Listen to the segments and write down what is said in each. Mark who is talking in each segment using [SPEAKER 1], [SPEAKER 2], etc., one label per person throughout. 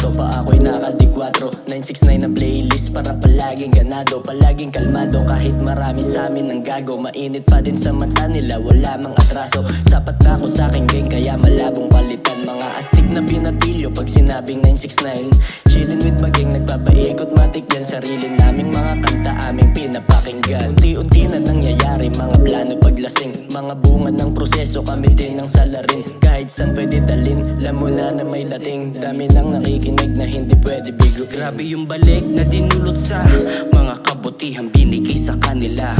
[SPEAKER 1] plato pa ako'y nakadikwatro. 969 ang playlist para palaging ganado, palaging kalmado. Kahit marami sa amin ang gago, mainit pa din sa mata nila, wala mang atraso. Sapat na ako sa aking gang kaya malabong palitan. Mga astig na binatilyo pag sinabing 969. Chillin' with maging nagpapaikot matik yan. Sarili naming mga kanta aming pinapakinggan. Unti-unti na nangyayari mga plano paglasing. Mga bunga ng proseso kami din ang salarin. Kahit saan pwede dalin, alam mo na may dating. Dami nang nakikinig na hindi pwede bigo.
[SPEAKER 2] Grabe yung balik na dinulot sa mga kabutihang binigay sa kanila.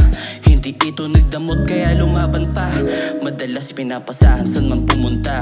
[SPEAKER 2] Hindi ito nagdamot kaya lumaban pa. Madalas pinapasahan saan man pumunta.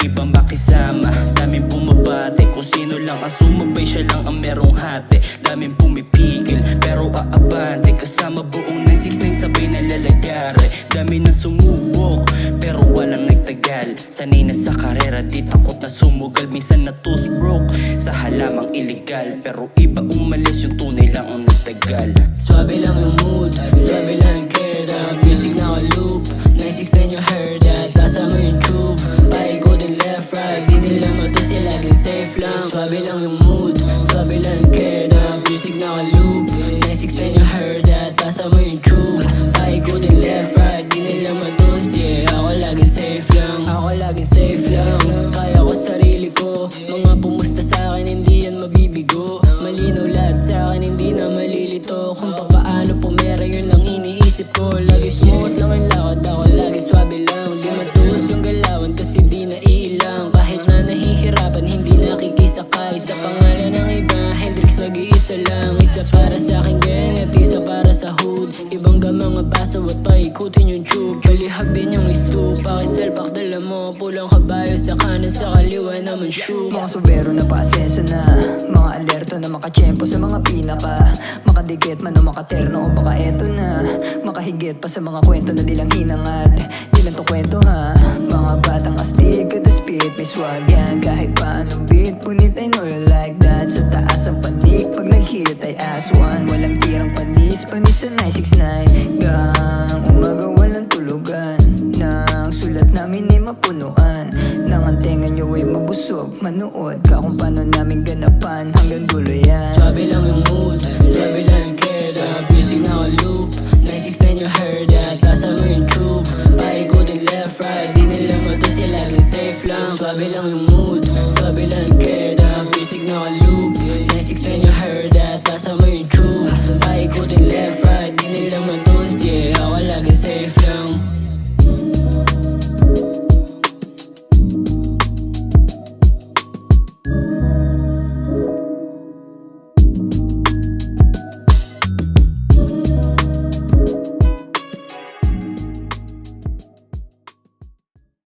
[SPEAKER 2] Ibang makisama, daming bumabate. Kung sino lang ang sumabay, siya lang ang merong hati. Daming pumipigil pero aabante. Kasama buong 969 sabay na lalagari. Dami na sumubok pero walang nagtagal. Sanay na sa karera di takot na sumugal. Minsan na broke sa halamang illegal. Pero iba umalis yung tunay lang ang nagtagal.
[SPEAKER 1] Swabe lang yung mood, swabe lang yung keda. Music na loop, 969 you heard that. Tasa mo yung tube, paikot and left right. Di nila matusi, laging safe lang. Swabe lang yung mood, swabe lang yung keda. Music na loop, 969 you heard that. Tasa mo yung tube, paikot and left right. Di nila matusi, ako laging safe lang. Ako laging safe lang, kaya ko sarili ko. Mga pumusta sa akin, hindi yan mabibigo. Malinaw lahat sa akin, hindi na malilito. Kung papaano pumera, yun lang iniisip ko. Lagi smooth lang ang lakad, ako lagi swabe lang. Di matuos yung galawan kasi di na ilang. Kahit na nahihirapan, hindi nakikisakay. Sa pangalan ng iba, Hendrix nag-iisa lang. Isa para sa aking gang at isa para sa hood. Ibang mga baso at paikutin yung tube. Palihabin yung stoop, pakiselpak dala mo. Pulang kabayo sa kanan, sa kaliwa naman shoe.
[SPEAKER 3] Mga sobero na paasenso na, mga alerto na makachempo sa mga pinaka. Makadikit man o makaterno o baka eto na. Makahigit pa sa mga kwento na dilang hinangad. Di lang to kwento ha. Mga batang astig at the speed, may swag yan. Kahit pa anong beat, punit I know you like that. Sa taas ang panik, pag nag-hit ay ass one. Walang tirang panis, panis sa 969 gang. Umaga walang tulugan, nang sulat namin ay mapunuan. Nang ang tenga nyo ay mabusog, manood ka kung paano namin ganapan. Hanggang dulo yan.
[SPEAKER 1] Swabe lang yung mood, swabe lang yung keda. Music na